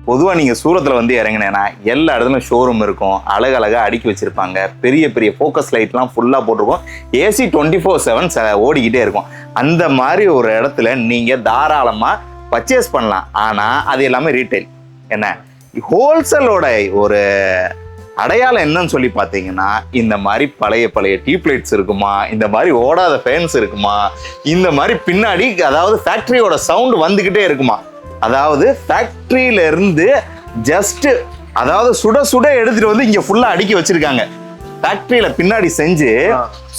பொதுவாக நீங்கள் சூரத்தில் வந்து இறங்கினேன்னா எல்லா இடத்துலையும் ஷோரூம் இருக்கும், அழகழகாக அடுக்கி வச்சுருப்பாங்க, பெரிய பெரிய ஃபோக்கஸ் லைட்லாம் ஃபுல்லாக போட்டிருக்கும், ஏசி 24/7 ஓடிக்கிட்டே இருக்கும். அந்த மாதிரி ஒரு இடத்துல நீங்கள் தாராளமாக பர்ச்சேஸ் பண்ணலாம். ஆனால் அது எல்லாமே ரீட்டைல். என்ன ஹோல்சேலோட ஒரு அடையாளம் என்னன்னு சொல்லி பார்த்தீங்கன்னா, இந்த மாதிரி பழைய பழைய டியூப்லைட்ஸ் இருக்குமா, இந்த மாதிரி ஓடாத ஃபேன்ஸ் இருக்குமா, இந்த மாதிரி பின்னாடி அதாவது ஃபேக்ட்ரியோட சவுண்ட் வந்துக்கிட்டே இருக்குமா. அதாவது ஃபேக்ட்ரியில இருந்து ஜஸ்ட் அதாவது சுட சுட எடுத்துட்டு வந்து இங்க ஃபுல்லா அடுக்கி வச்சிருக்காங்க. ஃபேக்ட்ரியில பின்னாடி செஞ்சு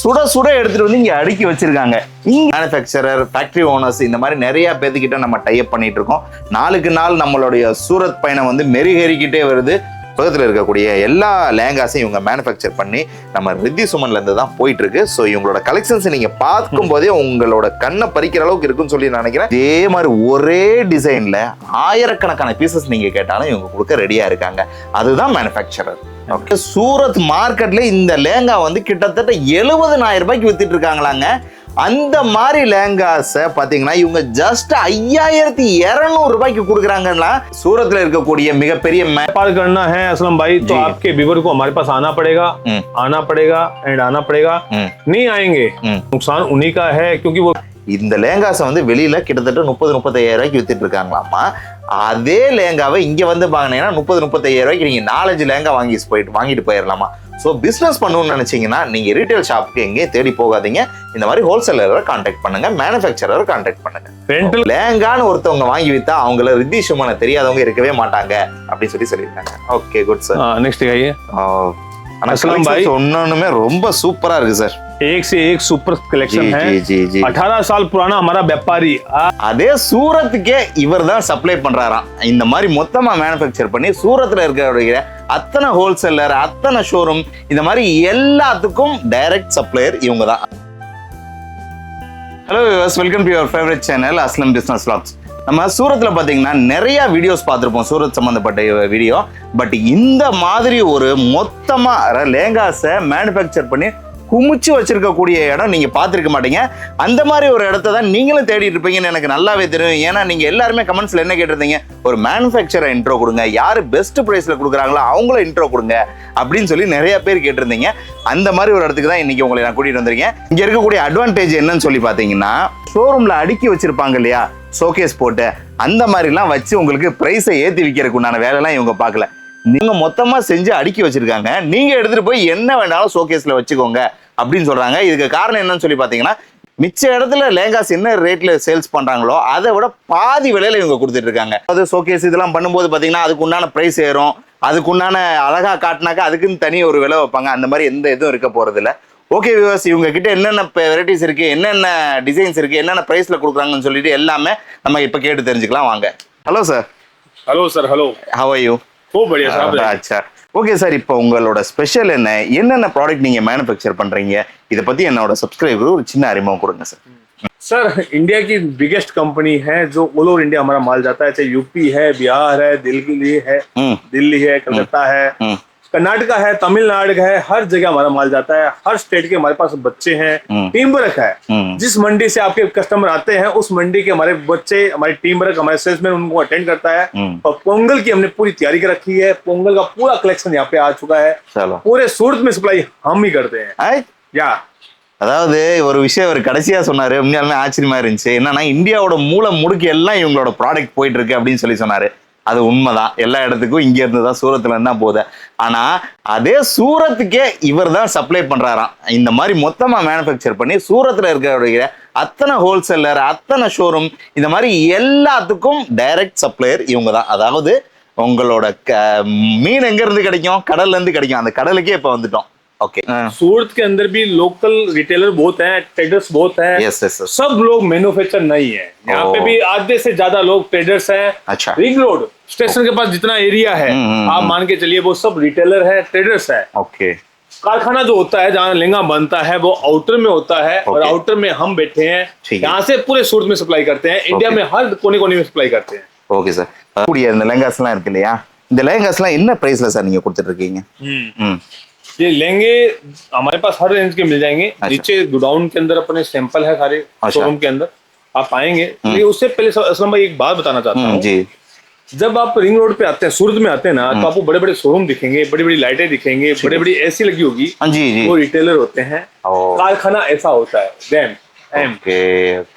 சுட சுட எடுத்துட்டு வந்து இங்க அடுக்கி வச்சிருக்காங்க. இங்க மேனுஃபேக்சரர், ஃபேக்டரி ஓனர்ஸ் இந்த மாதிரி நிறைய பேர்த்துக்கிட்ட நம்ம டைப் பண்ணிட்டு இருக்கோம். நாளுக்கு நாள் நம்மளுடைய சூரத் பயணம் வந்து மெருகேறிக்கிட்டே வருது. பக்கத்தில் இருக்கக்கூடிய எல்லா லேங்காஸையும் இவங்க மேனுஃபேக்சர் பண்ணி நம்ம ரித்தி சுமன்ல இருந்து தான் போயிட்டு இருக்கு. ஸோ இவங்களோட கலெக்ஷன்ஸ் நீங்க பார்க்கும் போதே உங்களோட கண்ணை பறிக்கிற அளவுக்கு இருக்குன்னு சொல்லி நான் நினைக்கிறேன். இதே மாதிரி ஒரே டிசைன்ல ஆயிரக்கணக்கான பீசஸ் நீங்க கேட்டாலும் இவங்க கொடுக்க ரெடியா இருக்காங்க. அதுதான் மேனுஃபேக்சரர். ஓகே, சூரத் மார்க்கெட்ல இந்த லேங்கா வந்து கிட்டத்தட்ட 70,000 ரூபாய்க்கு வித்துட்டு இருக்காங்களாங்க. அந்த மாதிரி லேங்காஸை பார்த்தீங்கன்னா இவங்க ஜஸ்ட் 5,200 ரூபாய்க்கு கொடுக்குறாங்கன்னா சூரத்தில் இருக்கக்கூடிய மிகப்பெரிய व्यापार करना है असलम भाई तो आपके व्यूअर को हमारे पास आना पड़ेगा एंड आना पड़ेगा। नहीं आएंगे नुकसान उन्हीं का है क्योंकि वो இந்த லேங்காஸை வந்து வெளியில கிட்டத்தட்ட 30-35,000 ரூபாய்க்கு வித்துட்டு இருக்காங்களாமா. அதே லேங்காவை இங்க வந்து வாங்கினீங்கன்னா 30-35,000 ரூபாய்க்கு நீங்க 4-5 லேங்கா வாங்கிட்டு போயிடலாமா. ஸோ பிஸ்னஸ் பண்ணணும்னு நினைச்சீங்கன்னா நீங்க ரீட்டைல் ஷாப்புக்கு எங்கேயும் தேடி போகாதீங்க. இந்த மாதிரி ஹோல்சேலரை கான்டாக்ட் பண்ணுங்க, மேனுஃபேக்சரரை கான்டாக்ட் பண்ணுங்க. லேங்கான்னு ஒருத்தவங்க வாங்கி வித்தா அவங்கள ரித்தி சுமனை தெரியாதவங்க இருக்கவே மாட்டாங்க அப்படின்னு சொல்லியிருக்காங்க. Okay, good sir. नेक्स्ट आइए। असलम भाई ஒன்னொன்னுமே ரொம்ப சூப்பரா இருக்கு சார். एक से एक सुपर कलेक्शन है। जी, जी। 18 साल पुराना हमारा व्यापारी அதே சூரத்துக்கே இவர் தான் சப்ளை பண்றாராம். இந்த மாதிரி மொத்தமா மேனுஃபேக்சர் பண்ணி சூரத்துல இருக்கிற அத்தனை ஹோல்சேலர், அத்தனை ஷோரூம், இந்த மாதிரி எல்லாத்துக்கும் டைரக்ட் சப்ளையர் இவங்க தான். Hello viewers, welcome to your favourite channel Aslam business vlogs. நம்ம சூரத்தில் பார்த்தீங்கன்னா நிறைய வீடியோஸ் பார்த்துருப்போம், சூரத் சம்மந்தப்பட்ட வீடியோ. பட் இந்த மாதிரி ஒரு மொத்தமாக லேங்காஸை மேனுஃபேக்சர் பண்ணி குமிச்சு வச்சிருக்கக்கூடிய இடம் நீங்க பார்த்துருக்க மாட்டீங்க. அந்த மாதிரி ஒரு இடத்த தான் நீங்களும் தேடிட்டு இருப்பீங்கன்னு எனக்கு நல்லாவே தெரியும். ஏன்னா நீங்க எல்லாருமே கமெண்ட்ஸ்ல என்ன கேட்டிருந்தீங்க, ஒரு மேனுஃபேக்சரை இன்ட்ரோ கொடுங்க, யாரு பெஸ்ட் பிரைஸ்ல கொடுக்குறாங்களோ அவங்கள இன்ட்ரோ கொடுங்க அப்படின்னு சொல்லி நிறைய பேர் கேட்டிருந்தீங்க. அந்த மாதிரி ஒரு இடத்துக்கு தான் இன்னைக்கு உங்களை நான் கூட்டிட்டு வந்திருக்கேன். இங்க இருக்கக்கூடிய அட்வான்டேஜ் என்னன்னு சொல்லி பாத்தீங்கன்னா, ஷோரூம்ல அடுக்கி வச்சிருப்பாங்க இல்லையா ஷோகேஸ் போட்டு, அந்த மாதிரிலாம் வச்சு உங்களுக்கு பிரைஸை ஏற்றி விற்கிறதுக்கு உண்டான வேலைலாம் இவங்க பார்க்கல. நீங்க மொத்தமா செஞ்சு அடுக்கி வச்சிருக்காங்க, நீங்க எடுத்துட்டு போய் என்ன வேணாலும் ஷோகேஸ்ல வச்சுக்கோங்க அப்படின்னு சொல்றாங்க. இதுக்கு காரணம் என்னன்னு சொல்லி பாத்தீங்கன்னா, மிச்ச இடத்துல லேங்காஸ் என்ன ரேட்ல சேல்ஸ் பண்றாங்களோ அதை விட பாதி விலையில இவங்க கொடுத்துட்டு இருக்காங்க. அது ஷோகேஸ் இதெல்லாம் பண்ணும்போது பாத்தீங்கன்னா அதுக்கு உண்டான பிரைஸ் ஏறும், அதுக்குண்டான அழகா காட்டினாக்கா அதுக்குன்னு தனி ஒரு விலை வைப்பாங்க. அந்த மாதிரி எந்த இதுவும் இருக்க போறது இல்லை. ஓகே வியூவர்ஸ், இவங்க கிட்ட என்னென்ன வெரைட்டிஸ் இருக்கு, என்னென்ன டிசைன்ஸ் இருக்கு, என்னென்ன பிரைஸ்ல கொடுக்குறாங்கன்னு சொல்லிட்டு எல்லாமே நம்ம இப்ப கேட்டு தெரிஞ்சுக்கலாம். வாங்க. Hello sir. Hello sir. Hello, how are you? खूब बढ़िया साहब। अच्छा, ஓகே சார். இப்போ உங்களோட ஸ்பெஷல் என்னென்ன ப்ராடக்ட் நீங்க மேனுஃபேக்சர் பண்றீங்க, இதை பத்தி என்னோட சப்ஸ்கிரைபர் ஒரு சின்ன அறிமுகம் கொடுங்க சார். सर, इंडिया की बिगेस्ट कंपनी है जो ऑल ओवर इंडिया हमारा माल जाता है, चाहे यूपी है, बिहार है, दिल्ली है, कलकत्ता है, कर्नाटका है, तमिलनाडु है, हर जगह हमारा माल जाता है। हर स्टेट के हमारे पास बच्चे हैं, टीम वर्क है। जिस मंडी से आपके कस्टमर आते हैं उस मंडी के हमारे बच्चे, हमारी टीम वर्क, हमारे सेल्समैन उनको अटेंड करता है। और पोंगल की हमने पूरी तैयारी कर रखी है। पोंगल का पूरा कलेक्शन यहाँ पे आ चुका है। पूरे सूरत में सप्लाई हम ही करते हैं। या அதாவது ஒரு விஷயம் அவர் கடைசியா சொன்னாரு, உண்மையாலுமே ஆச்சரியமா இருந்துச்சு. என்னன்னா, இந்தியாவோட மூல முடுக்கு எல்லாம் இவங்களோட ப்ராடக்ட் போயிட்டு இருக்கு அப்படின்னு சொல்லி சொன்னாரு. அது உண்மைதான். எல்லா இடத்துக்கும் இங்க இருந்து தான் சூரத்துல இருந்தா போகுது. ஆனா அதே சூரத்துக்கே இவர் தான் சப்ளை பண்றாராம். இந்த மாதிரி மொத்தமா மேனுஃபேக்சர் பண்ணி சூரத்துல இருக்கிற அத்தனை ஹோல்சேலர், அத்தனை ஷோரூம், இந்த மாதிரி எல்லாத்துக்கும் டைரக்ட் சப்ளையர் இவங்க தான். அதாவது உங்களோட மீன் எங்க இருந்து கிடைக்கும், கடல்ல இருந்து கிடைக்கும். அந்த கடலுக்கே இப்ப வந்துட்டோம். ओके, सूरत के अंदर भी लोकल रिटेलर बहुत हैं, ट्रेडर्स बहुत हैं। yes, yes, yes. सब लोग मैन्युफैक्चर नहीं है। यहाँ पे भी आधे से ज्यादा लोग ट्रेडर्स हैं। अच्छा, रिंग रोड स्टेशन के पास जितना एरिया है आप मान के चलिए वो सब रिटेलर है, ट्रेडर्स है। ओके, कारखाना जो होता है जहाँ लहंगा बनता है वो आउटर में होता है। और आउटर में हम बैठे हैं, यहाँ से पूरे सूरत में सप्लाई करते हैं। इंडिया में हर कोने कोने में सप्लाई करते हैं। Okay sir. இந்த லெஹங்காஸ்லாம் இருக்கு இல்லையா, இந்த லெஹங்காஸ்லாம் என்ன பிரைஸ்ல சார் நீங்க கொடுத்துட்டு இருக்கீங்க? ये लहंगे हमारे पास हर रेंज के मिल जाएंगे। नीचे गोडाउन के अंदर अपने सैंपल है सारे शोरूम के अंदर, आप आएंगे। उससे पहले असलम भाई एक बात बताना चाहता हूँ जी। जब आप रिंग रोड पे आते हैं, सूरत में आते हैं ना, तो आपको बड़े बड़े शोरूम दिखेंगे, बड़ी बड़ी लाइटें दिखेंगे, बड़ी बड़ी एसी लगी होगी। हाँ जी जी। वो रिटेलर होते हैं। कारखाना ऐसा होता है, डैम एम।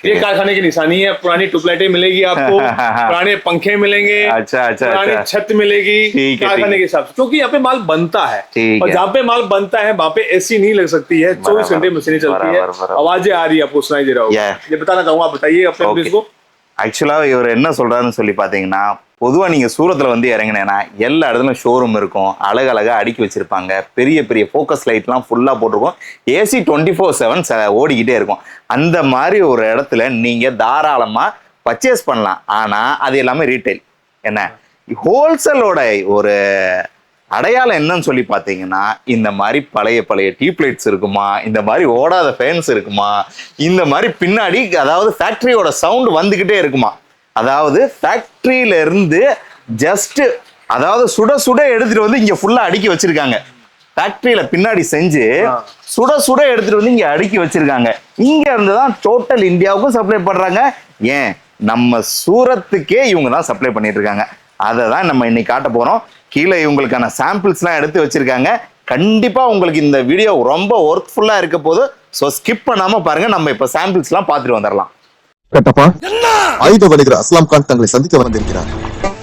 ये कारखाने की निशानी है। पुरानी ट्यूबलाइटें मिलेगी आपको, पुराने पंखे मिलेंगे, अच्छा अच्छा, पुरानी छत मिलेगी कारखाने के हिसाब से, क्योंकि यहाँ पे माल बनता है। और जहाँ पे माल बनता है वहाँ पे एसी नहीं लग सकती है, 24 घंटे मशीनें चलती है। आवाजें आ रही है, आपको सुनाई दे रहा होगा। ये बताना चाहूंगा, आप बताइए अपने बिजनेस को। ஆக்சுவலா இவர் என்ன சொல்றாருன்னு சொல்லி பாத்தீங்கன்னா, பொதுவா நீங்க சூரத்ல வந்து இறங்கினேன்னா எல்லா இடத்துலயும் ஷோரூம் இருக்கும், அழகழகா அடுக்கி வச்சிருப்பாங்க, பெரிய பெரிய ஃபோக்கஸ் லைட்லாம் ஃபுல்லா போட்டிருக்கும், ஏசி 24/7 ஓடிக்கிட்டே இருக்கும். அந்த மாதிரி ஒரு இடத்துல நீங்க தாராளமா பர்ச்சேஸ் பண்ணலாம். ஆனா அது எல்லாமே ரீட்டைல். என்ன ஹோல்சேலோட ஒரு அடையாளம் என்னன்னு சொல்லி பார்த்தீங்கன்னா, இந்த மாதிரி பழைய பழைய டியூப்லைட்ஸ் இருக்குமா, இந்த மாதிரி ஓடாத ஃபேன்ஸ் இருக்குமா, இந்த மாதிரி பின்னாடி அதாவது ஃபேக்டரியோட சவுண்ட் வந்துகிட்டே இருக்குமா, அதாவது ஃபேக்டரியில இருந்து ஜஸ்ட் அதாவது சுட சுட எடுத்துட்டு வந்து இங்க ஃபுல்லா அடுக்கி வச்சிருக்காங்க. ஃபேக்டரியில பின்னாடி செஞ்சு சுட சுட எடுத்துட்டு வந்து இங்க அடுக்கி வச்சிருக்காங்க. இங்க இருந்து தான் டோட்டல் இந்தியாவுக்கும் சப்ளை பண்றாங்க. ஏன் நம்ம சூரத்துக்கே இவங்க தான் சப்ளை பண்ணிட்டு இருக்காங்க. அதை தான் நம்ம இன்னைக்கு காட்ட போறோம். கீழே இவங்களுக்கான சாம்பிள்ஸ்லாம் எடுத்து வச்சிருக்காங்க. கண்டிப்பா உங்களுக்கு இந்த வீடியோ ரொம்ப ஒர்த்ஃபுல்லா இருக்க போது. ஸோ ஸ்கிப் பண்ணாம பாருங்க. நம்ம இப்ப சாம்பிள்ஸ்லாம் பார்த்துட்டு வந்துடலாம். கட்டப்பா, ஆயுத வணிகர் அஸ்லாம் கான் தங்களை சந்திக்க வந்திருக்கிறார்.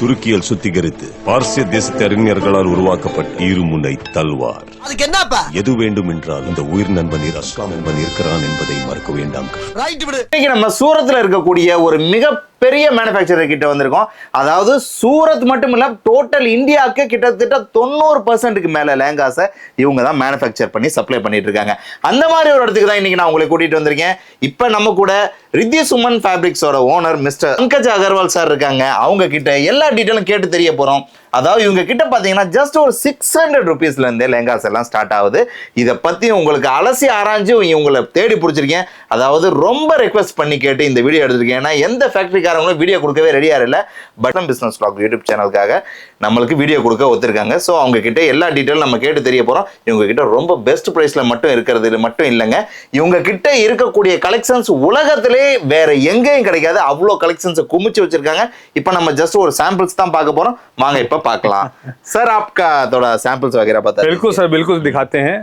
துருக்கியில் சுத்திகரித்து பார்சிய தேசத்து அறிஞர்களால் உருவாக்கப்பட்ட இருமுனை தல்வார். அதுக்கு என்னப்பா? எது வேண்டும் என்றால் இந்த உயிர் நண்பன் அஸ்லாம் நண்பன் இருக்கிறான் என்பதை மறக்க வேண்டாம். இன்னைக்கு நம்ம சூரத்ல இருக்கக்கூடிய ஒரு மிகப்பெரிய மேனுஃபேக்சரர் கிட்ட வந்திருக்கோம். அதாவது சூரத் மட்டும் இல்ல, டோட்டல் இந்தியாவுக்கு கிட்டத்தட்ட 90% மேல லேங்காஸை இவங்க தான் மேனுஃபேக்சர் பண்ணி சப்ளை பண்ணிட்டு இருக்காங்க. அந்த மாதிரி ஒரு இடத்துக்கு தான் இன்னைக்கு நான் உங்களை கூட்டிட்டு வந்திருக்கேன். இப்ப நம்ம கூட ரித்தி சுமன் ஃபேப்ரிக்ஸோட owner mister Pankaj Agarwal sir இருக்காங்க. அவங்க கிட்ட எல்லா டீட்டெயிலும் கேட்டு தெரிய போறோம். அதாவது இவங்க கிட்ட பாத்தீங்கன்னா ஜஸ்ட் ஒரு 600 ருபீஸ்ல இருந்தே லெஹங்காஸ் எல்லாம் ஸ்டார்ட் ஆகுது. இதை பத்தி உங்களுக்கு அலசி ஆராய்ஞ்சு இவங்களை தேடி பிடிச்சிருக்கேன். அதாவது ரொம்ப ரெக்வஸ்ட் பண்ணி கேட்டு இந்த வீடியோ எடுத்திருக்கேன். ஏன்னா எந்த ஃபேக்டரிக்காரங்களும் வீடியோ கொடுக்கவே ரெடியா இல்ல. பட்டன் பிசினஸ் வ்ளாக் யூடியூப் சேனலுக்காக நம்மளுக்கு வீடியோ கொடுக்க ஒத்துருக்காங்க. ஸோ அவங்க கிட்ட எல்லா டீட்டெயிலும் நம்ம கேட்டு தெரிய போறோம். இவங்க கிட்ட ரொம்ப பெஸ்ட் பிரைஸ்ல மட்டும் இருக்கிறது மட்டும் இல்லைங்க, இவங்க கிட்ட இருக்கக்கூடிய கலெக்ஷன்ஸ் உலகத்திலே வேற எங்கேயும் கிடைக்காது. அவ்வளோ கலெக்ஷன்ஸை குமிச்சு வச்சிருக்காங்க. இப்போ நம்ம ஜஸ்ட் ஒரு சாம்பிள்ஸ் தான் பார்க்க போறோம். வாங்க இப்ப பார்க்கலாம். सर आपका थोड़ा सैंपल्स वगैरह बता दीजिए। बिल्कुल सर, बिल्कुल दिखाते हैं।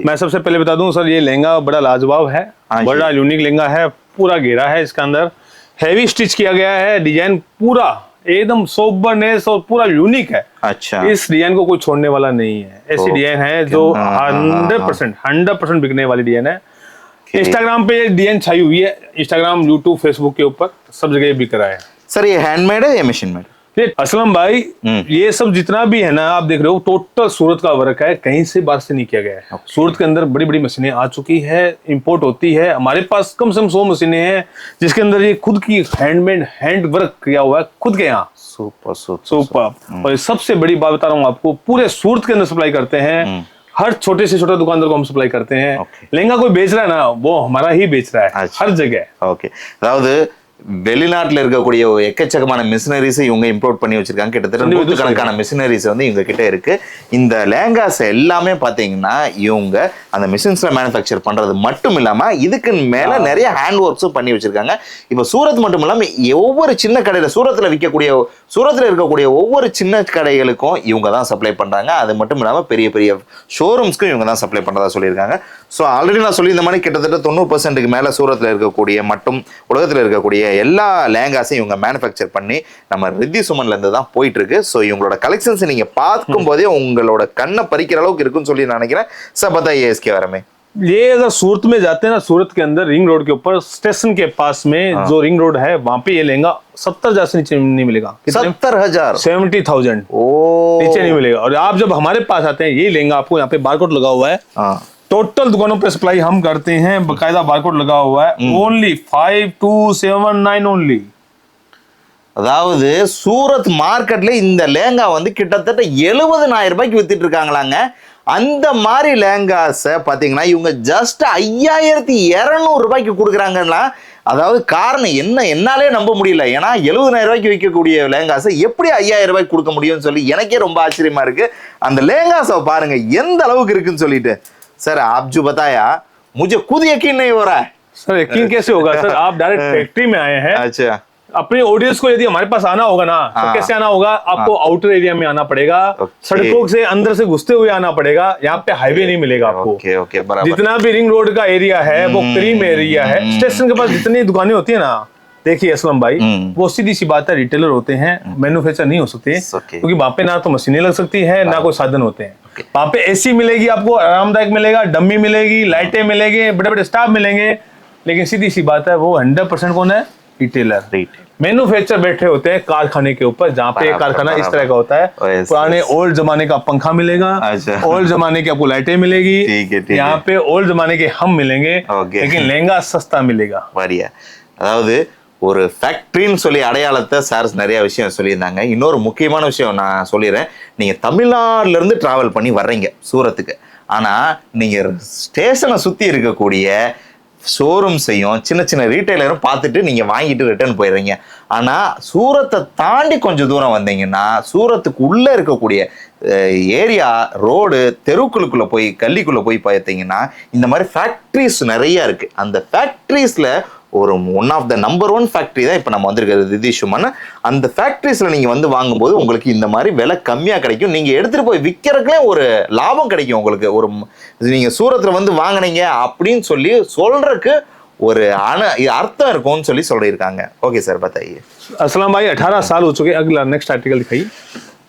मैं सबसे पहले बता दूं सर, ये लहंगा बड़ा लाजवाब है, बड़ा यूनिक लहंगा है, पूरा घेरा है, इसके अंदर हैवी स्टिच किया गया है, डिजाइन पूरा एकदम सोबरनेस और पूरा यूनिक है। अच्छा, इस डिजाइन को कोई छोड़ने वाला नहीं है। ऐसी डिजाइन है जो 100% बिकने वाली डिजाइन है। इंस्टाग्राम पे ये डिजाइन छाई हुई है, इंस्टाग्राम, यूट्यूब, फेसबुक के ऊपर सब जगह बिक रहा है। सर ये हैंडमेड है या मशीन मेड? असलम भाई, ये सब जितना भी है ना, आप देख रहे हो टोटल सूरत का वर्क है, कहीं से बाहर से नहीं किया गया है। सूरत के अंदर बड़ी बड़ी मशीनें आ चुकी है, इंपोर्ट होती है। हमारे पास कम से कम 100 मशीनें हैं जिसके अंदर ये खुद की हैंडमेड हैंड वर्क किया हुआ है, खुद के यहाँ। Super super super. और सबसे बड़ी बात बता रहा हूँ आपको, पूरे सूरत के अंदर सप्लाई करते हैं। हर छोटे से छोटा दुकानदार को हम सप्लाई करते हैं। लहंगा कोई बेच रहा है ना, वो हमारा ही बेच रहा है हर जगह। ओके, அதாவது வெளிநாட்டுல இருக்கக்கூடிய எக்கச்சக்கமான மிஷினரிஸ் இவங்க இம்போர்ட் பண்ணி வச்சிருக்காங்க. கிட்டத்தட்ட 100 கணக்கான மிஷினரிஸ் வந்து இவங்க கிட்ட இருக்கு. இந்த லேங்காஸ் எல்லாமே பாத்தீங்கன்னா இவங்க அந்த மிஷின்ஸ்ல மேனுஃபேக்சர் பண்றது மட்டும் இல்லாம இதுக்கு மேல நிறைய ஹேண்ட் ஒர்க்ஸும் பண்ணி வச்சிருக்காங்க. இப்ப சூரத் மட்டும் இல்லாம ஒவ்வொரு சின்ன கடையில சூரத்ல இருக்கக்கூடிய ஒவ்வொரு சின்ன கடைகளுக்கும் இவங்க தான் சப்ளை பண்றாங்க. அது மட்டும் இல்லாம பெரிய பெரிய ஷோரூம்ஸ்க்கும் இவங்க தான் சப்ளை பண்றதா சொல்லியிருக்காங்க. ஸோ ஆல்ரெடி நான் சொல்லி இந்த மாதிரி கிட்டத்தட்ட 90%க்கு மேல சூரத்ல இருக்கக்கூடிய மற்றும் உலகத்துல இருக்கக்கூடிய எல்லா லேங்காஸையும் இவங்க மேனுஃபேக்சர் பண்ணி நம்ம ரித்தி சுமன்ல இருந்து தான் போயிட்டு இருக்கு. ஸோ இவங்களோட கலெக்ஷன்ஸ் நீங்க பார்க்கும் போதே உங்களோட கண்ணை பறிக்கிற அளவுக்கு இருக்குன்னு சொல்லி நான் நினைக்கிறேன். சார் बताइए इसके बारे में। ये अगर सूरत में जाते हैं ना, सूरत के अंदर रिंग रोड के ऊपर स्टेशन के पास में जो रिंग रोड है, वहां पे ये लहंगा 70,000 से नीचे नहीं मिलेगा। 70,000 70,000 नीचे नहीं मिलेगा। और आप जब हमारे पास आते हैं, ये लहंगा आपको यहाँ पे बारकोड लगा हुआ है। टोटल दुकानों पे सप्लाई हम करते हैं, बकायदा बारकोड लगा हुआ है। Only 5279 only. அதாவது சூரத் மார்க்கெட்ல இந்த லேங்கா வந்து கிட்டத்தட்ட 70,000 ரூபாய்க்கு வித்துட்டு இருக்காங்களாங்க. அந்த மாதிரி லேங்காஸை பார்த்தீங்கன்னா இவங்க ஜஸ்ட் 5,200 ரூபாய்க்கு கொடுக்குறாங்கன்னா, அதாவது காரணம் என்ன என்னாலே நம்ப முடியல. ஏன்னா 70,000 ரூபாய்க்கு விற்கக்கூடிய லேங்காஸை எப்படி 5,000 ரூபாய்க்கு கொடுக்க முடியும்னு சொல்லி எனக்கே ரொம்ப ஆச்சரியமா இருக்கு. அந்த லேங்காஸை பாருங்க எந்த அளவுக்கு இருக்குன்னு சொல்லிட்டு. सर आप जो बताया मुझे खुद यकीन नहीं हो रहा है। सर यकीन कैसे होगा सर, आप डायरेक्ट फैक्ट्री में आए हैं। अच्छा, अपने ऑडियंस को यदि हमारे पास आना होगा ना तो कैसे आना होगा, आपको आउटर एरिया में आना पड़ेगा, सड़कों से अंदर से घुसते हुए आना पड़ेगा, यहाँ पे हाईवे नहीं मिलेगा आपको। ओके ओके बराबर। जितना भी रिंग रोड का एरिया है वो क्रीम एरिया है, स्टेशन के पास जितनी दुकानें होती है ना, देखिए असलम भाई, वो सीधी सी बात है, रिटेलर होते हैं, मैन्युफैक्चर नहीं हो सकते, क्योंकि वहां पे ना तो मशीनें लग सकती है ना कोई साधन होते हैं। वहां पे एसी मिलेगी आपको, आरामदायक मिलेगा, डम्मी मिलेगी, लाइटें मिलेंगे, बड़े बड़े स्टाफ मिलेंगे, लेकिन सीधी सी बात है वो 100% कौन है, रिटेलर। मैन्युफैक्चर बैठे होते हैं कारखाने के ऊपर, जहाँ पे कारखाना इस तरह का होता है, पुराने ओल्ड जमाने का पंखा मिलेगा, ओल्ड जमाने की आपको लाइटें मिलेगी, यहाँ पे ओल्ड जमाने के हम मिलेंगे, लेकिन लहंगा सस्ता मिलेगा। बढ़िया। அதாவது ஒரு ஃபேக்ட்ரின்னு சொல்லி அடையாளத்தை சார்ஸ் நிறைய விஷயம் சொல்லியிருந்தாங்க. இன்னொரு முக்கியமான விஷயம் நான் சொல்லிடுறேன். நீங்கள் தமிழ்நாட்டிலேருந்து ட்ராவல் பண்ணி வர்றீங்க சூரத்துக்கு, ஆனால் நீங்கள் ஸ்டேஷனை சுற்றி இருக்கக்கூடிய ஷோரூம்ஸையும் சின்ன சின்ன ரீட்டைலரும் பார்த்துட்டு நீங்கள் வாங்கிட்டு ரிட்டர்ன் போயிடுறீங்க. ஆனால் சூரத்தை தாண்டி கொஞ்சம் தூரம் வந்தீங்கன்னா சூரத்துக்கு உள்ளே இருக்கக்கூடிய ஏரியா, ரோடு, தெருக்குள்ளுக்குள்ளே போய் கல்லிக்குள்ளே போய் பார்த்தீங்கன்னா இந்த மாதிரி ஃபேக்ட்ரிஸ் நிறையா இருக்குது. அந்த ஃபேக்ட்ரிஸில் ஒரு one of the number 1 factory தான் இப்போ நம்ம வந்திருக்கிறது திதிஷுமன். அந்த ஃபேக்ட்ரிஸில் நீங்கள் வந்து வாங்கும்போது உங்களுக்கு இந்த மாதிரி விலை கம்மியாக கிடைக்கும். நீங்கள் எடுத்துகிட்டு போய் விற்கிறதுக்குலே ஒரு லாபம் கிடைக்கும் உங்களுக்கு. ஒரு நீங்கள் சூரத்தில் வந்து வாங்கினீங்க அப்படின்னு சொல்லி சொல்கிறதுக்கு ஒரு அர்த்தம் இருக்கும்னு சொல்லி சொல்லியிருக்காங்க. ஓகே சார், बताइए। असलम भाई 18 साल हो चुके, अगला नेक्स्ट आर्टिकल दिखाइए।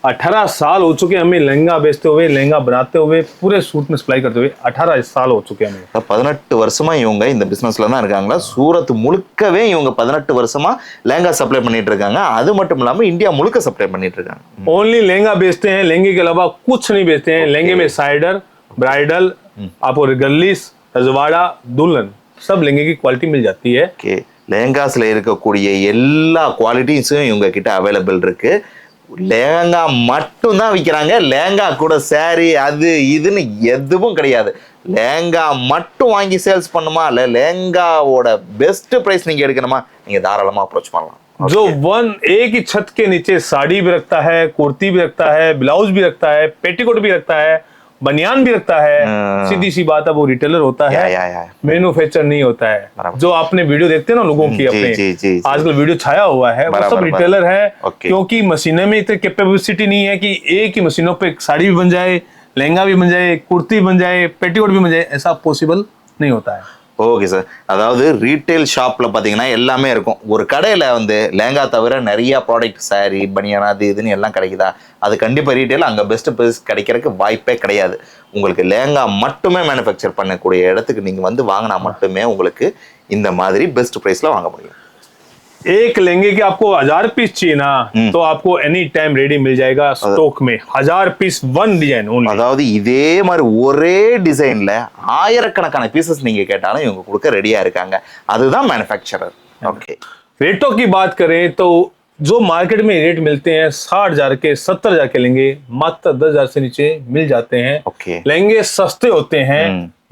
18 साल हो चुके हमें लहंगा बेचते हुए, लहंगा बनाते हुए, पूरे सूट में सप्लाई करते हुए 18 साल हो चुके हमें। 18 வருஷமா இவங்க இந்த பிசினஸ்ல தான் இருக்காங்களா? சூரத் முழுக்கவே இவங்க 18 வருஷமா लहंगा सप्लाई பண்ணிட்டு இருக்காங்க. அது மட்டும் இல்லாம இந்தியா முழுக்க सप्लाई பண்ணிட்டு இருக்காங்க. ओनली लहंगा बेचते हैं, लहंगे के अलावा कुछ नहीं बेचते हैं। लहंगे में साइडर, ब्राइडल, आपको रिगल्लिस, रजवाड़ा, दुल्हन, सब लहंगे की क्वालिटी मिल जाती है। ஓகே, லெஹங்காஸ்ல இருக்கக்கூடிய எல்லா குவாலிட்டிஸும் இவங்க கிட்ட அவைலபிள் இருக்கு. லெஹங்கா மட்டும் தான் விற்கிறாங்க. லெஹங்கா கூட சாரி அது இதுன்னு எதுவும் கிடையாது. லெஹங்கா மட்டும் வாங்கி சேல்ஸ் பண்ணுமா, இல்லை லெஹங்காவோட பெஸ்ட் ப்ரைஸ் நீங்கள் எடுக்கணுமா, நீங்கள் தாராளமாக அப்ரோச் பண்ணலாம். जो एक ही छत के नीचे साड़ी भी रखता है, कुर्ती भी रखता है, ब्लाउज भी रखता है, पेटीकोट भी रखता है, बनियान भी रखता है, सीधी सी बात है वो रिटेलर होता है, मैन्युफैक्चर नहीं होता है। जो आपने वीडियो देखते हैं ना लोगों की, अपने आजकल वीडियो छाया हुआ है, वो सब रिटेलर है, क्योंकि मशीनों में इतनी कैपेसिटी नहीं है कि एक ही मशीनों पे साड़ी भी बन जाए, लहंगा भी बन जाए, कुर्ती बन जाए, पेटीकोट भी बन जाए, ऐसा पॉसिबल नहीं होता है। ஓகே சார், அதாவது ரீட்டைல் ஷாப்பில் பார்த்தீங்கன்னா எல்லாமே இருக்கும். ஒரு கடையில் வந்து லெஹங்கா தவிர நிறையா ப்ராடக்ட், சாரி, பனியானா, அது இதுன்னு எல்லாம் கிடைக்குதா? அது கண்டிப்பாக ரீட்டைல் அங்கே பெஸ்ட் ப்ரைஸ் கிடைக்கிறதுக்கு வாய்ப்பே கிடையாது. உங்களுக்கு லெஹங்கா மட்டுமே மேனுஃபேக்சர் பண்ணக்கூடிய இடத்துக்கு நீங்கள் வந்து வாங்கினா மட்டுமே உங்களுக்கு இந்த மாதிரி பெஸ்ட் ப்ரைஸில் வாங்க முடியும். एक लहंगे के आपको 1000 पीस चाहिए ना, तो आपको एनी टाइम रेडी मिल जाएगा स्टॉक में। 1000 पीस 1 डिजाइन ओनली। அதாவது இதே மாதிரி ஒரே டிசைன்ல ஆயிரக்கணக்கான பீசஸ் நீங்க கேட்டாலும் இவங்க கொடுக்க ரெடியா இருக்காங்க. அதுதான் மேனுஃபேக்சரர். ஓகே, रेटों की बात करें तो जो मार्केट में रेट मिलते हैं 60,000 के, 70,000 के लहंगे मात्र 10,000 से नीचे मिल जाते हैं। ओके, लहंगे सस्ते होते हैं,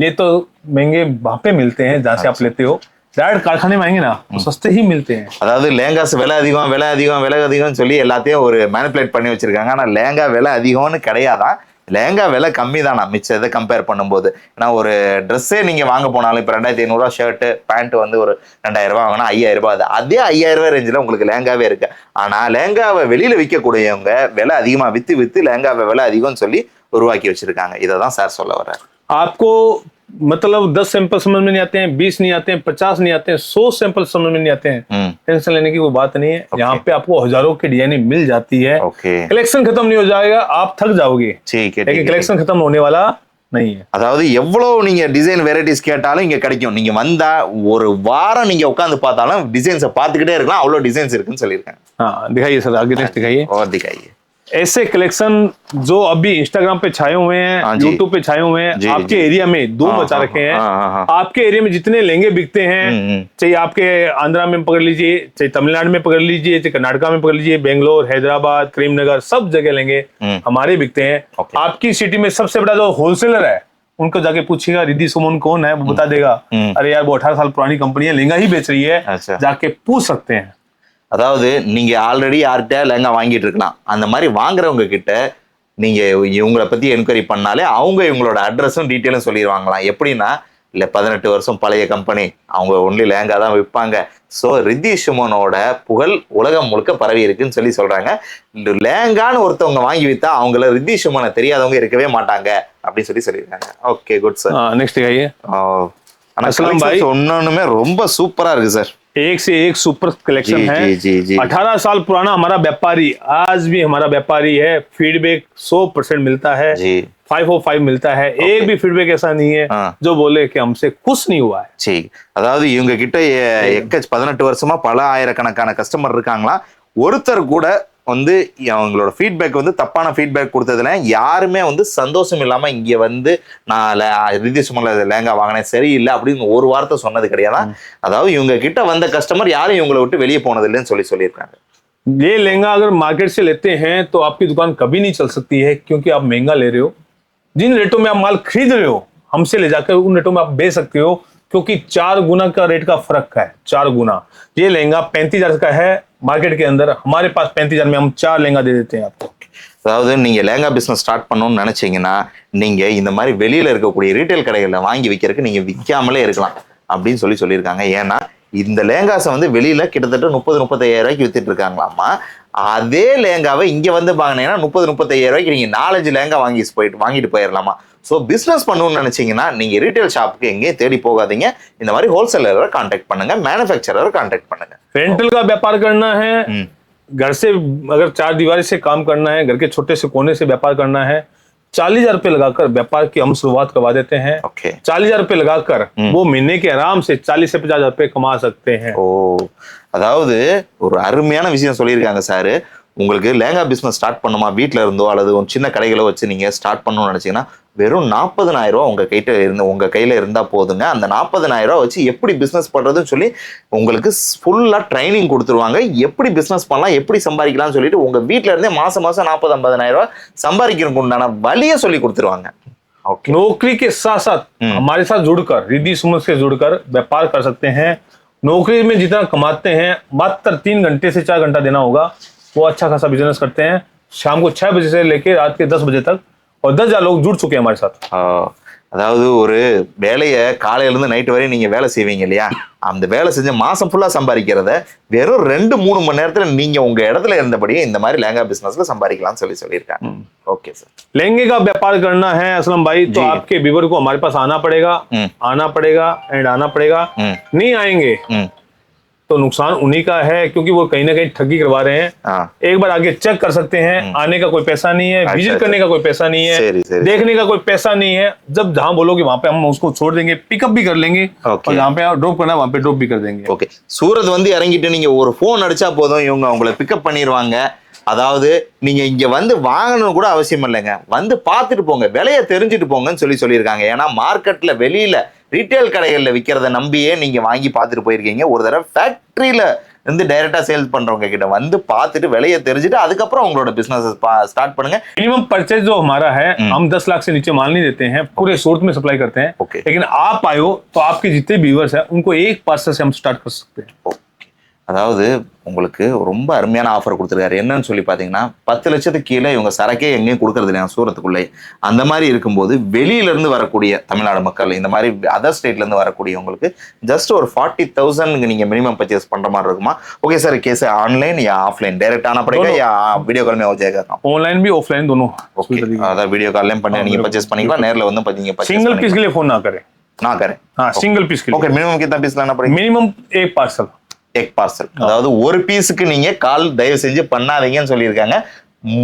ये तो महंगे वहां पे मिलते हैं जहाँ से आप लेते हो। डायरेक्ट कारखाने में आएंगे ना तो सस्ते ही मिलते हैं। அதாவது லெஹங்காஸ் விலை அதிகம் விலை அதிகம் விலை அதிகம்னு சொல்லி எல்லாத்தையும் ஒரு மேனிபுலேட் பண்ணி வச்சிருக்காங்க. ஆனால் லெஹங்கா விலை அதிகம்னு கிடையாதான். லெஹங்கா விலை கம்மி தானா மிச்சம் இதை கம்பேர் பண்ணும்போது. ஏன்னா ஒரு ட்ரெஸ்ஸே நீங்கள் வாங்க போனாலும் இப்போ 2500 ஷர்ட்டு பேண்ட் வந்து ஒரு 2000 ரூபா வாங்கினா 5000 ரூபாய். அதே 5000 ரூபாய் ரேஞ்சில் உங்களுக்கு லெஹங்காவே இருக்கு. ஆனால் லெஹங்காவை வெளியில் விற்கக்கூடியவங்க விலை அதிகமாக விற்று லெஹங்காவை விலை அதிகம்னு சொல்லி உருவாக்கி வச்சிருக்காங்க. இதை தான் சார் சொல்ல வர்றாரு. आपको मतलब 10 सैंपल समझ में नहीं आते हैं, 20 नहीं आते हैं, 50 नहीं आते हैं, 100 सैंपल समझ में नहीं आते हैं, टेंशन लेने की कोई बात नहीं है। यहाँ पे आपको हजारों की डिजाइनिंग मिल जाती है। कलेक्शन खत्म नहीं हो जाएगा, आप थक जाओगे, लेकिन कलेक्शन खत्म होने वाला नहीं है। அதாவது எவ்வளவு நீங்க டிசைன் வெரைட்டிஸ் கேட்டாலும் இங்க கிடைக்கும். நீங்க வந்தா ஒரு வாரம் நீங்க உட்கார்ந்து பார்த்தாலும் டிசைன்ஸை பார்த்துக்கிட்டே இருக்கலாம். அவ்வளவு டிசைன்ஸ் இருக்குன்னு சொல்லியிருக்காங்க. हाँ दिखाइए सर, आगे नेक्स्ट दिखाइए। और दिखाइए ऐसे कलेक्शन जो अभी इंस्टाग्राम पे छाए हुए हैं, यूट्यूब पे छाए हुए हैं, आपके एरिया में दो मचा रखे हैं। आपके एरिया में जितने लहंगे बिकते हैं, चाहे आपके आंध्रा में पकड़ लीजिए, चाहे तमिलनाडु में पकड़ लीजिए, चाहे कर्नाटका में पकड़ लीजिए, बेंगलोर, हैदराबाद, करीमनगर, सब जगह लहंगे हमारे बिकते हैं। आपकी सिटी में सबसे बड़ा जो होलसेलर है उनको जाके पूछिएगा रिद्धि सुमन कौन है, वो बता देगा। अरे यार वो 18 साल पुरानी कंपनी है, लहंगा ही बेच रही है, जाके पूछ सकते हैं। அதாவது நீங்க ஆல்ரெடி யார்கிட்ட லெஹங்கா வாங்கிட்டு இருக்கலாம். அந்த மாதிரி வாங்குறவங்க கிட்ட நீங்க இவங்களை பத்தி என்கொயரி பண்ணாலே அவங்க இவங்களோட அட்ரஸும் டீட்டெயிலும் சொல்லிடுவாங்களாம். எப்படின்னா இல்லை 18 வருஷம் பழைய கம்பெனி, அவங்க ஒன்லி லேங்கா தான் விற்பாங்க. ஸோ ரித்தி சுமனோட புகழ் உலகம் முழுக்க பரவி இருக்குன்னு சொல்றாங்க. லேங்கான்னு ஒருத்தவங்க வாங்கி வித்தா அவங்கள ரித்தி சுமனை தெரியாதவங்க இருக்கவே மாட்டாங்க அப்படின்னு சொல்லியிருக்காங்க. Okay, good sir. नेक्स्ट दिखाइए। असलम भाई, ஒன்னொன்னுமே ரொம்ப சூப்பரா இருக்கு சார். एक से एक सुपर कलेक्शन है। जी। 18 साल पुराना हमारा व्यापारी आज भी हमारा व्यापारी है। फीडबैक 100% मिलता है जी। 505 मिलता है। एक भी फीडबैक ऐसा नहीं है जो बोले कि हमसे कुछ नहीं हुआ है। சரி, அதாவது இவங்க கிட்ட 18 வருஷமா பல ஆயிரக்கணக்கான கஸ்டமர் இருக்காங்களா. ஒருத்தர் கூட வந்து அவங்களோட ஃபீட்பேக் வந்து தப்பான ஃபீட்பேக் கொடுத்ததுல யாருமே வந்து சந்தோஷம் இல்லாம இங்க வந்து நான் ரித்தி சுமன்ல லேங்கா வாங்கினேன் சரியில்லை அப்படின்னு ஒரு வார்த்தை சொன்னது கிடையாது. அதாவது இவங்க கிட்ட வந்த கஸ்டமர் யாரும் இவங்களை விட்டு வெளியே போனது இல்லைன்னு சொல்லியிருக்காங்க. ये लहंगा अगर मार्केट से लेते हैं तो आपकी दुकान कभी नहीं चल सकती है, क्योंकि आप महंगा ले रहे हो। जिन रेटों में आप माल खरीद रहे हो हमसे ले जाकर उन रेटों में आप बेच सकते हो, क्योंकि 4 गुना का रेट का फर्क है। 4 गुना। ये लहंगा 35,000 का है मार्केट के अंदर, हमारे पास 35,000 में हम 4 लहंगा दे देते हैं आपको। அதாவது நீங்க லேங்கா பிசினஸ் ஸ்டார்ட் பண்ணணும்னு நினைச்சீங்கன்னா நீங்க இந்த மாதிரி வெளியில இருக்கக்கூடிய ரீட்டைல் கடைகளில் வாங்கி விற்கிறதுக்கு நீங்க விற்காமலே இருக்கலாம் அப்படின்னு சொல்லியிருக்காங்க. ஏன்னா இந்த லேங்காஸை வந்து வெளியில கிட்டத்தட்ட 30-35,000 ரூபாய்க்கு வித்துட்டு இருக்காங்களாமா. அதே லேங்காவை இங்க வந்து வாங்கினீங்கன்னா 30-35,000 ரூபாய்க்கு நீங்க 4-5 லேங்கா வாங்கிட்டு போயிடலாமா. ஸோ பிசினஸ் பண்ணணும்னு நினைச்சீங்கன்னா நீங்க ரீட்டைல் ஷாப்புக்கு எங்கேயும் தேடி போகாதீங்க. இந்த மாதிரி ஹோல்சேலரை கான்டாக்ட் பண்ணுங்க, மேனுஃபேக்சரரை கான்டாக்ட் பண்ணுங்க. रेंटल का व्यापार करना है, घर से अगर 4 दीवारी से काम करना है, घर के छोटे से कोने से व्यापार करना है, 40,000 रुपए लगाकर व्यापार की हम शुरुआत करवा देते हैं। 40,000 रुपए लगाकर वो महीने के आराम से 40 से 50,000 रुपए कमा सकते हैं। ஓ, அதாவது ஒரு அருமையான விஷயம் சொல்லியிருக்காங்க சார். உங்களுக்கு லேங்கா பிசினஸ் ஸ்டார்ட் பண்ணுமா, வீட்டில் இருந்தோ அல்லது ஒரு சின்ன கடைகளோ வச்சு நீங்க ஸ்டார்ட் பண்ணணும்னு நினைச்சீங்கன்னா வெறும் 40,000 ரூபா உங்க கையில இருந்தா போதுங்க. அந்த 40,000 ரூபா வச்சு எப்படி பிசினஸ் பண்றதுன்னு சொல்லி உங்களுக்கு ஃபுல்லா ட்ரைனிங் கொடுத்துருவாங்க. எப்படி பிசினஸ் பண்ணலாம், எப்படி சம்பாதிக்கலாம்னு சொல்லிட்டு உங்க வீட்டுல இருந்தே மாசம் 40-50,000 ரூபா சம்பாதிக்கிறதுக்கு உண்டான வழியை சொல்லி கொடுத்துருவாங்க. नौकरी के साथ साथ हमारे साथ जुड़कर, रिद्धि सुमन से जुड़कर व्यापार कर सकते हैं। नौकरी में जितना कमाते हैं मात्र 3 घंटे से 4 घंटा देना होगा, वो अच्छा खासा बिजनेस करते हैं। शाम को 6 बजे से लेकर रात के 10 बजे तक, और 10,000 लोग जुड़ चुके हैं हमारे साथ। அதாவது ஒரு வேலையை காலையில இருந்து நைட் வரையும் நீங்க வேலை செய்வீங்க இல்லையா, அந்த வேலை செஞ்ச மாசம் ஃபுல்லா சம்பாதிக்கிறத வெறும் 2-3 மணி நேரத்துல நீங்க உங்க இடத்துல இருந்தபடியே இந்த மாதிரி லேங்கா பிசினஸ்ல சம்பாதிக்கலாம்னு சொல்லியிருக்காங்க. ओके सर, लहंगे का व्यापार करना है असलम भाई तो आपके व्यूअर को हमारे पास आना पड़ेगा एंड आना पड़ेगा। नहीं आएंगे तो नुकसान उन्हीं का है, क्योंकि वो कहीं ना कहीं ठगी करवा रहे हैं। एक बार आगे चेक कर सकते हैं, आने का कोई पैसा नहीं है, विजिट करने का कोई पैसा नहीं है, देखने का कोई पैसा नहीं है। जब जहां बोलोगे वहां पे हम उसको छोड़ देंगे, पिकअप भी कर लेंगे, और जहां पे ड्रॉप करना वहां पे ड्रॉप भी कर देंगे। ஓகே, சூரத் வந்து இறங்கிட்டு நீங்க ஒரு போன் அடிச்சா போதும், இவங்க உங்களை பிக்கப் பண்ணிடுவாங்க. அதாவது நீங்க இங்க வந்து வாங்கணும் கூட அவசியம் இல்லைங்க, வந்து பார்த்துட்டு போங்க, விலையை தெரிஞ்சுட்டு போங்கன்னு சொல்லியிருக்காங்க. ஏன்னா மார்க்கெட்ல வெளியில ரீட்டைல் கடைகளில் விற்கிறத நம்பியே நீங்க வாங்கி பார்த்துட்டு போயிருக்கீங்க. ஒரு தடவை ஃபேக்டரியில இருந்து டைரக்டா சேல்ஸ் பண்றவங்க கிட்ட வந்து பார்த்துட்டு விலையை தெரிஞ்சுட்டு அதுக்கப்புறம் உங்களோட பிசினஸ் ஸ்டார்ட் பண்ணுங்க. मिनिमम परचेज जो हमारा है, हम 10 लाख से नीचे माल नहीं देते हैं, पूरे सूरत में सप्लाई करते हैं। लेकिन आप आए हो तो आपके जितने व्यूअर्स हैं उनको एक पार्सल से हम स्टार्ट कर सकते हैं। அதாவது உங்களுக்கு ரொம்ப அருமையான ஆஃபர் கொடுத்துருக்காரு. என்னன்னு சொல்லி பார்த்தீங்கன்னா 10 லட்சத்துக்கு கீழே இவங்க சரக்கே எங்கேயும் கொடுக்கறது இல்லையா சூரத்துக்குள்ளே. அந்த மாதிரி இருக்கும்போது வெளியில இருந்து வரக்கூடிய தமிழ்நாடு மக்கள், இந்த மாதிரி அதர் ஸ்டேட்ல இருந்து வரக்கூடியவங்களுக்கு ஜஸ்ட் ஒரு 40,000 நீங்க மினிமம் பர்ச்சேஸ் பண்ற மாதிரி இருக்குமா. ஓகே सर, कैसे ऑनलाइन या ऑफलाइन डायरेक्ट आना पड़ेगा या वीडियो कॉल में हो जाएगा? ऑनलाइन भी ऑफलाइन दोनों। ओके, அதாவது வீடியோ கால்லையும் பண்ணி நீங்க பர்ச்சேஸ் பண்ணிக்கலாம், நேர்ல வந்து நீங்க பர்ச்சேஸ் सिंगल पीस के लिए फोन ना करें। हाँ, सिंगल पीस के लिए। ओके, मिनिमम कितना पीस लाना पड़ेगा? मिनिमम एक पार्सल। एक पार्सल, அதாவது ஒரு பீஸுக்கு நீங்க கால் தயவு செஞ்சு பண்ணாதீங்கன்னு சொல்லியிருக்காங்க.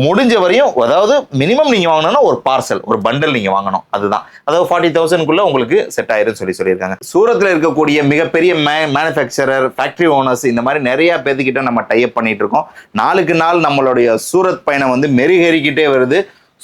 முடிஞ்ச வரையும் அதாவது மினிமம் நீங்க வாங்கணும்னா ஒரு பார்சல், ஒரு பண்டல் நீங்க வாங்கணும். அதுதான், அதாவது 40,000 உங்களுக்கு செட் ஆயிரும் சொல்லியிருக்காங்க. சூரத்ல இருக்கக்கூடிய மிகப்பெரிய மேனுஃபேக்சரர், ஃபேக்டரி ஓனர்ஸ், இந்த மாதிரி நிறைய பேர்த்துக்கிட்ட நம்ம டைப் பண்ணிட்டு இருக்கோம். நாளுக்கு நாள் நம்மளுடைய சூரத் பயணம் வந்து மெருகேறிக்கிட்டே வருது.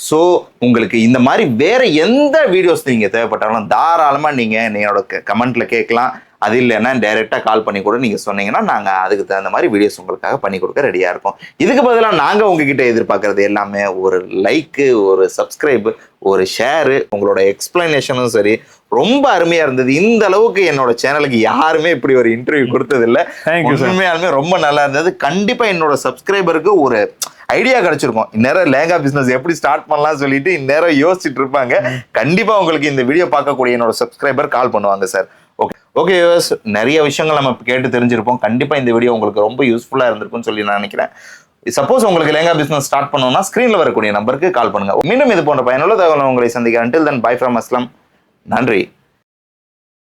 ஸோ உங்களுக்கு இந்த மாதிரி வேற எந்த வீடியோஸ் நீங்க தேவைப்பட்டாலும் தாராளமா நீங்க என்னோட கமெண்ட்ல கேட்கலாம். அது இல்லைன்னா டைரெக்டா கால் பண்ணி கூட நீங்க சொன்னீங்கன்னா நாங்க அதுக்கு தகுந்த மாதிரி வீடியோஸ் உங்களுக்காக பண்ணி கொடுக்க ரெடியா இருக்கோம். இதுக்கு பதிலாக நாங்க உங்ககிட்ட எதிர்பார்க்கறது எல்லாமே ஒரு லைக்கு, ஒரு சப்ஸ்கிரைப், ஒரு ஷேரு. உங்களோட எக்ஸ்பிளனேஷனும் சரி ரொம்ப அருமையா இருந்தது. இந்த அளவுக்கு என்னோட சேனலுக்கு யாருமே இப்படி ஒரு இன்டர்வியூ கொடுத்தது இல்லை. உண்மையாலுமே ரொம்ப நல்லா இருந்தது. கண்டிப்பா என்னோட சப்ஸ்கிரைபருக்கு ஒரு ஐடியா கிடைச்சிருக்கும். இந்நேரம் லேங்கா பிசினஸ் எப்படி ஸ்டார்ட் பண்ணலாம் சொல்லிட்டு இந்நேரம் யோசிச்சுட்டு இருப்பாங்க. கண்டிப்பா உங்களுக்கு இந்த வீடியோ பார்க்கக்கூடிய என்னோட சப்ஸ்கிரைபர் கால் பண்ணுவாங்க சார். ஓகே யூஸ், நிறைய விஷயங்கள் நம்ம கேட்டு தெரிஞ்சிருப்போம். கண்டிப்பா இந்த வீடியோ உங்களுக்கு ரொம்ப யூஸ்ஃபுல்லா இருந்திருக்கும்னு சொல்லி நான் நினைக்கிறேன். சப்போஸ் உங்களுக்கு லேங்கா பிசினஸ் ஸ்டார்ட் பண்ணணும்னா ஸ்கிரீன்ல வரக்கூடிய நம்பருக்கு கால் பண்ணுங்க. மீண்டும் இது போன்ற பயனுள்ள தகவல் உங்களை சந்திக்கிறேன். Until then, bye from Aslam. நன்றி.